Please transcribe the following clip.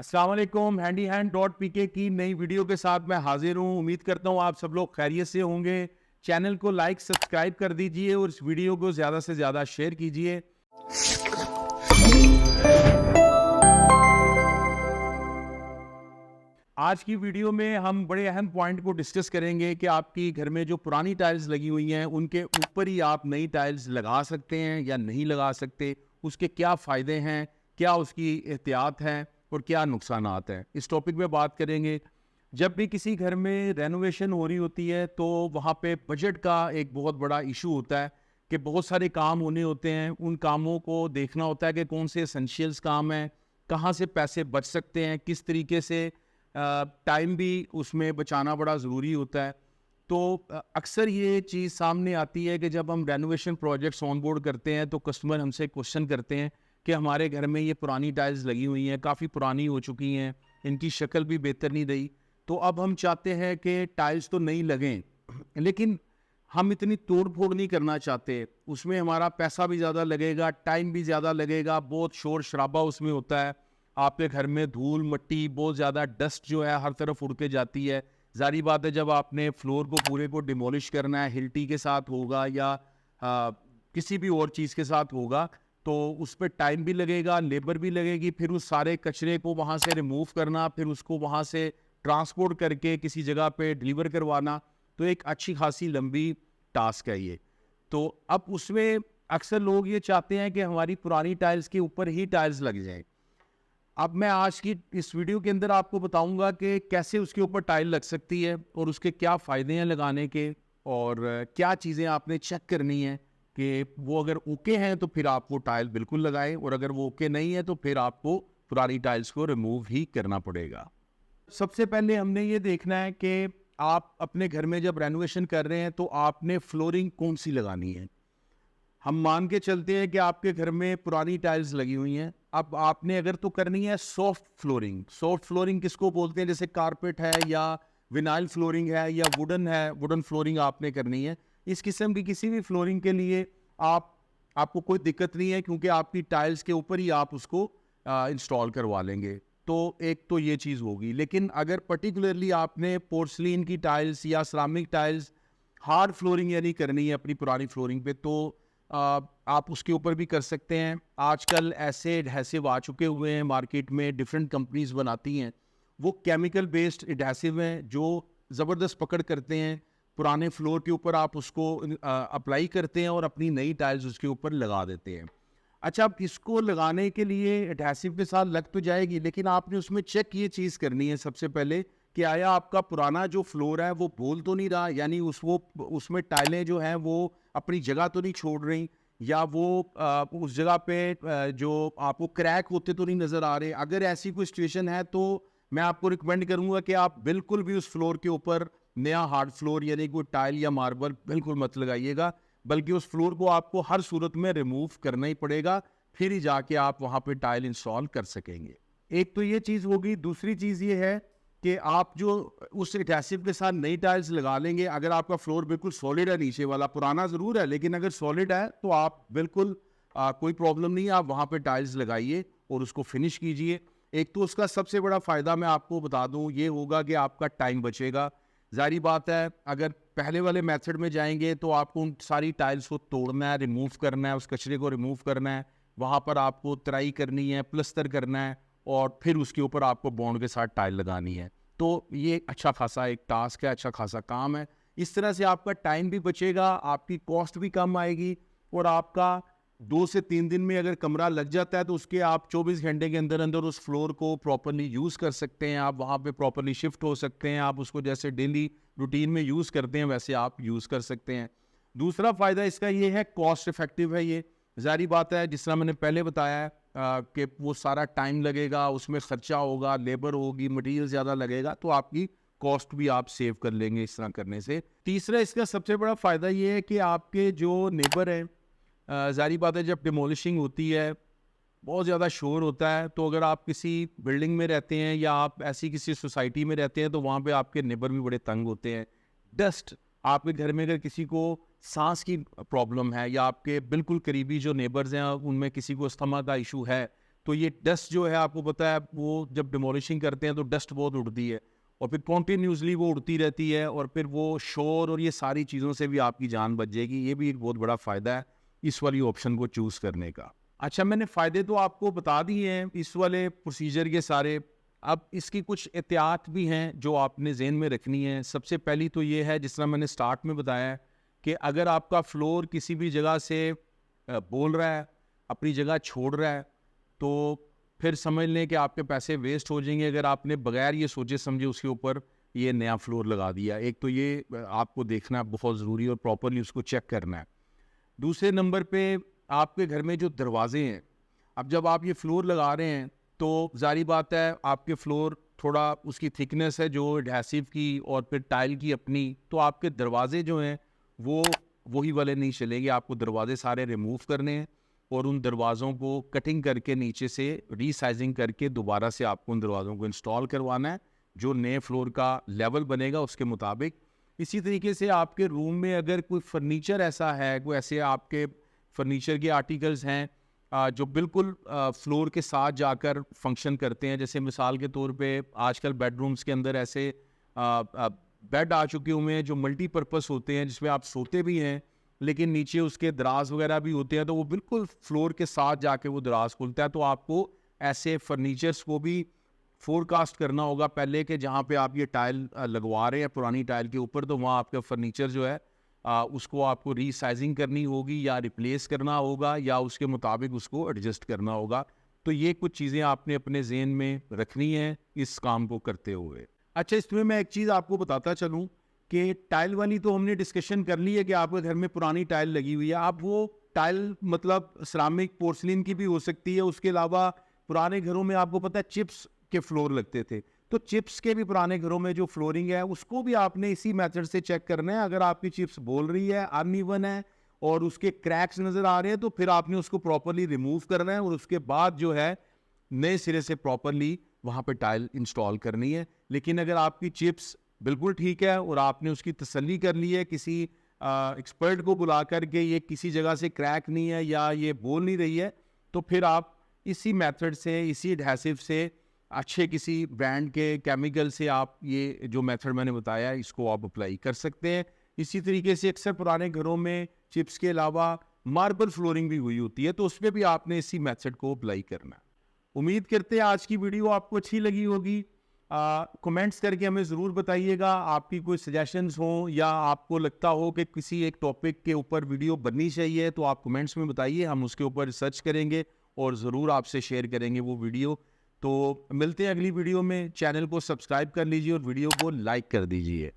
अस्सलाम वालेकुम। Handy hand dot पीके की नई वीडियो के साथ मैं हाजिर हूँ। उम्मीद करता हूँ आप सब लोग खैरियत से होंगे। चैनल को लाइक सब्सक्राइब कर दीजिए और इस वीडियो को ज़्यादा से ज़्यादा शेयर कीजिए। आज की वीडियो में हम बड़े अहम पॉइंट को डिस्कस करेंगे कि आपकी घर में जो पुरानी टाइल्स लगी हुई हैं उनके ऊपर ही आप नई टाइल्स लगा सकते हैं या नहीं लगा सकते, उसके क्या फ़ायदे हैं, क्या उसकी एहतियात है और क्या नुकसानात हैं। इस टॉपिक पे बात करेंगे। जब भी किसी घर में रेनोवेशन हो रही होती है तो वहाँ पे बजट का एक बहुत बड़ा इशू होता है कि बहुत सारे काम होने होते हैं। उन कामों को देखना होता है कि कौन से एसेंशियल्स काम हैं, कहाँ से पैसे बच सकते हैं, किस तरीके से टाइम भी उसमें बचाना बड़ा ज़रूरी होता है। तो अक्सर ये चीज़ सामने आती है कि जब हम रेनोवेशन प्रोजेक्ट्स ऑन बोर्ड करते हैं तो कस्टमर हमसे क्वेश्चन करते हैं कि हमारे घर में ये पुरानी टाइल्स लगी हुई हैं, काफ़ी पुरानी हो चुकी हैं, इनकी शक्ल भी बेहतर नहीं रही। तो अब हम चाहते हैं कि टाइल्स तो नई लगें, लेकिन हम इतनी तोड़ फोड़ नहीं करना चाहते। उसमें हमारा पैसा भी ज़्यादा लगेगा, टाइम भी ज़्यादा लगेगा, बहुत शोर शराबा उसमें होता है। आपके घर में धूल मिट्टी बहुत ज़्यादा, डस्ट जो है हर तरफ उड़ के जाती है। ज़ाहिर बात है जब आपने फ्लोर को पूरे को डिमोलिश करना है, हिल्टी के साथ होगा या किसी भी और चीज़ के साथ होगा, तो उस पर टाइम भी लगेगा, लेबर भी लगेगी। फिर उस सारे कचरे को वहाँ से रिमूव करना, फिर उसको वहाँ से ट्रांसपोर्ट करके किसी जगह पे डिलीवर करवाना, तो एक अच्छी खासी लंबी टास्क है ये। तो अब उसमें अक्सर लोग ये चाहते हैं कि हमारी पुरानी टाइल्स के ऊपर ही टाइल्स लग जाएं। अब मैं आज की इस वीडियो के अंदर आपको बताऊंगा कि कैसे उसके ऊपर टाइल लग सकती है और उसके क्या फ़ायदे हैं लगाने के, और क्या चीज़ें आपने चेक करनी है कि वो अगर ओके हैं तो फिर आप वो टाइल बिल्कुल लगाएं, और अगर वो ओके नहीं है तो फिर आपको पुरानी टाइल्स को रिमूव ही करना पड़ेगा। सबसे पहले हमने ये देखना है कि आप अपने घर में जब रेनोवेशन कर रहे हैं तो आपने फ्लोरिंग कौन सी लगानी है। हम मान के चलते हैं कि आपके घर में पुरानी टाइल्स लगी हुई हैं। अब आपने अगर तो करनी है सॉफ्ट फ्लोरिंग। सॉफ्ट फ्लोरिंग किसको बोलते हैं? जैसे कारपेट है या विनाइल फ्लोरिंग है या वुडन है, वुडन फ्लोरिंग आपने करनी है। इस किस्म की किसी भी फ्लोरिंग के लिए आपको कोई दिक्कत नहीं है, क्योंकि आपकी टाइल्स के ऊपर ही आप उसको इंस्टॉल करवा लेंगे। तो एक तो ये चीज़ होगी। लेकिन अगर पर्टिकुलरली आपने पोर्सलिन की टाइल्स या सिरामिक टाइल्स हार्ड फ्लोरिंग यानी करनी है अपनी पुरानी फ्लोरिंग पे, तो आप उसके ऊपर भी कर सकते हैं। आजकल ऐसे एडहेसिव आ चुके हुए हैं मार्केट में, डिफरेंट कंपनीज बनाती हैं। वो केमिकल बेस्ड एडहेसिव हैं जो ज़बरदस्त पकड़ करते हैं। पुराने फ्लोर के ऊपर आप उसको अप्लाई करते हैं और अपनी नई टाइल्स उसके ऊपर लगा देते हैं। अच्छा, अब इसको लगाने के लिए एडहेसिव के साथ लग तो जाएगी, लेकिन आपने उसमें चेक ये चीज़ करनी है सबसे पहले कि आया आपका पुराना जो फ्लोर है वो बोल तो नहीं रहा, यानी उसमें टाइलें जो हैं वो अपनी जगह तो नहीं छोड़ रही, या वो उस जगह पे जो आपको क्रैक होते तो नहीं नज़र आ रहे। अगर ऐसी कोई सिचुएशन है तो मैं आपको रिकमेंड करूंगा कि आप बिल्कुल भी उस फ्लोर के ऊपर नया हार्ड फ्लोर यानी कोई टाइल या मार्बल बिल्कुल मत लगाइएगा, बल्कि उस फ्लोर को आपको हर सूरत में रिमूव करना ही पड़ेगा, फिर ही जाके आप वहाँ पे टाइल इंस्टॉल कर सकेंगे। एक तो ये चीज़ होगी। दूसरी चीज़ ये है कि आप जो उस एडहेसिव के साथ नई टाइल्स लगा लेंगे, अगर आपका फ्लोर बिल्कुल सॉलिड है, नीचे वाला पुराना ज़रूर है लेकिन अगर सॉलिड है, तो आप बिल्कुल कोई प्रॉब्लम नहीं है, आप वहाँ पे टाइल्स लगाइए और उसको फिनिश कीजिए। एक तो उसका सबसे बड़ा फ़ायदा मैं आपको बता दूँ ये होगा कि आपका टाइम बचेगा। ज़ाहिर बात है अगर पहले वाले मेथड में जाएंगे तो आपको उन सारी टाइल्स को तोड़ना है, रिमूव करना है, उस कचरे को रिमूव करना है, वहाँ पर आपको तराई करनी है, प्लस्तर करना है, और फिर उसके ऊपर आपको बॉन्ड के साथ टाइल लगानी है। तो ये अच्छा खासा एक टास्क है, अच्छा खासा काम है। इस तरह से आपका टाइम भी बचेगा, आपकी कॉस्ट भी कम आएगी, और आपका 2 से 3 दिन में अगर कमरा लग जाता है तो उसके आप 24 घंटे के अंदर अंदर उस फ्लोर को प्रॉपरली यूज़ कर सकते हैं। आप वहाँ पे प्रॉपरली शिफ्ट हो सकते हैं। आप उसको जैसे डेली रूटीन में यूज़ करते हैं वैसे आप यूज़ कर सकते हैं। दूसरा फ़ायदा इसका ये है, कॉस्ट इफ़ेक्टिव है ये। ज़ाहिर बात है जिस तरह मैंने पहले बताया है कि वो सारा टाइम लगेगा, उसमें ख़र्चा होगा, लेबर होगी, मटेरियल ज़्यादा लगेगा, तो आपकी कॉस्ट भी आप सेव कर लेंगे इस तरह करने से। तीसरा इसका सबसे बड़ा फ़ायदा ये है कि आपके जो नेबर हैं, ज़ाहिर बात है जब डिमोलिशिंग होती है बहुत ज़्यादा शोर होता है, तो अगर आप किसी बिल्डिंग में रहते हैं या आप ऐसी किसी सोसाइटी में रहते हैं तो वहाँ पे आपके नेबर भी बड़े तंग होते हैं। डस्ट, आपके घर में अगर किसी को सांस की प्रॉब्लम है या आपके बिल्कुल करीबी जो नेबर्स हैं उनमें किसी को अस्थमा का इशू है, तो ये डस्ट जो है आपको पता है वो जब डिमोलिशिंग करते हैं तो डस्ट बहुत उड़ती है और फिर कॉन्टीन्यूसली वो उड़ती रहती है और फिर वो शोर और ये सारी चीज़ों से भी आपकी जान बच जाएगी। ये भी एक बहुत बड़ा फ़ायदा है इस वाली ऑप्शन को चूज़ करने का। अच्छा, मैंने फ़ायदे तो आपको बता दिए हैं इस वाले प्रोसीजर के सारे। अब इसकी कुछ एहतियात भी हैं जो आपने ज़हन में रखनी है। सबसे पहली तो ये है, जिस तरह मैंने स्टार्ट में बताया, कि अगर आपका फ्लोर किसी भी जगह से बोल रहा है, अपनी जगह छोड़ रहा है, तो फिर समझ लें कि आपके पैसे वेस्ट हो जाएंगे अगर आपने बगैर ये सोचे समझे उसके ऊपर ये नया फ्लोर लगा दिया। एक तो ये आपको देखना बहुत ज़रूरी और प्रॉपरली उसको चेक करना है। दूसरे नंबर पे आपके घर में जो दरवाजे हैं, अब जब आप ये फ्लोर लगा रहे हैं तो जारी बात है आपके फ्लोर थोड़ा उसकी थिकनेस है जो एडहेसिव की और फिर टाइल की अपनी, तो आपके दरवाजे जो हैं वो वही वाले नहीं चलेंगे। आपको दरवाजे सारे रिमूव करने हैं और उन दरवाज़ों को कटिंग करके नीचे से रीसाइजिंग करके दोबारा से आपको उन दरवाज़ों को इंस्टॉल करवाना है जो नए फ्लोर का लेवल बनेगा उसके मुताबिक। इसी तरीके से आपके रूम में अगर कोई फर्नीचर ऐसा है, कोई ऐसे आपके फर्नीचर के आर्टिकल्स हैं जो बिल्कुल फ्लोर के साथ जाकर फंक्शन करते हैं, जैसे मिसाल के तौर पे आजकल बेडरूम्स के अंदर ऐसे बेड आ चुके हुए हैं जो मल्टीपर्पस होते हैं, जिसमें आप सोते भी हैं लेकिन नीचे उसके दराज वगैरह भी होते हैं, तो वो बिल्कुल फ्लोर के साथ जाके वो दराज खुलता है। तो आपको ऐसे फर्नीचर्स को भी फोरकास्ट करना होगा पहले कि जहाँ पे आप ये टाइल लगवा रहे हैं पुरानी टाइल के ऊपर, तो वहाँ आपका फर्नीचर जो है उसको आपको रीसाइजिंग करनी होगी या रिप्लेस करना होगा या उसके मुताबिक उसको एडजस्ट करना होगा। तो ये कुछ चीज़ें आपने अपने ज़हन में रखनी है इस काम को करते हुए। अच्छा, इसमें मैं एक चीज़ आपको बताता चलूँ कि टाइल वाली तो हमने डिस्कशन कर ली है कि आपके घर में पुरानी टाइल लगी हुई है। आप वो टाइल मतलब सिरामिक पोर्सलिन की भी हो सकती है। उसके अलावा पुराने घरों में आपको पता है चिप्स के फ्लोर लगते थे, तो चिप्स के भी पुराने घरों में जो फ्लोरिंग है उसको भी आपने इसी मेथड से चेक करना है। अगर आपकी चिप्स बोल रही है, अनइवन है और उसके क्रैक्स नज़र आ रहे हैं, तो फिर आपने उसको प्रॉपरली रिमूव करना है और उसके बाद जो है नए सिरे से प्रॉपरली वहाँ पे टाइल इंस्टॉल करनी है। लेकिन अगर आपकी चिप्स बिल्कुल ठीक है और आपने उसकी तसल्ली कर ली है किसी एक्सपर्ट को बुला करके ये किसी जगह से क्रैक नहीं है या ये बोल नहीं रही है, तो फिर आप इसी मेथड से, इसी एडहेसिव से, अच्छे किसी ब्रांड के केमिकल से आप ये जो मेथड मैंने बताया है इसको आप अप्लाई कर सकते हैं। इसी तरीके से अक्सर पुराने घरों में चिप्स के अलावा मार्बल फ्लोरिंग भी हुई होती है, तो उसमें भी आपने इसी मेथड को अप्लाई करना है। उम्मीद करते हैं आज की वीडियो आपको अच्छी लगी होगी। कमेंट्स करके हमें ज़रूर बताइएगा आपकी कोई सजेशंस हो या आपको लगता हो कि किसी एक टॉपिक के ऊपर वीडियो बननी चाहिए, तो आप कमेंट्स में बताइए, हम उसके ऊपर रिसर्च करेंगे और ज़रूर आपसे शेयर करेंगे वो वीडियो। तो मिलते हैं अगली वीडियो में। चैनल को सब्सक्राइब कर लीजिए और वीडियो को लाइक कर दीजिए।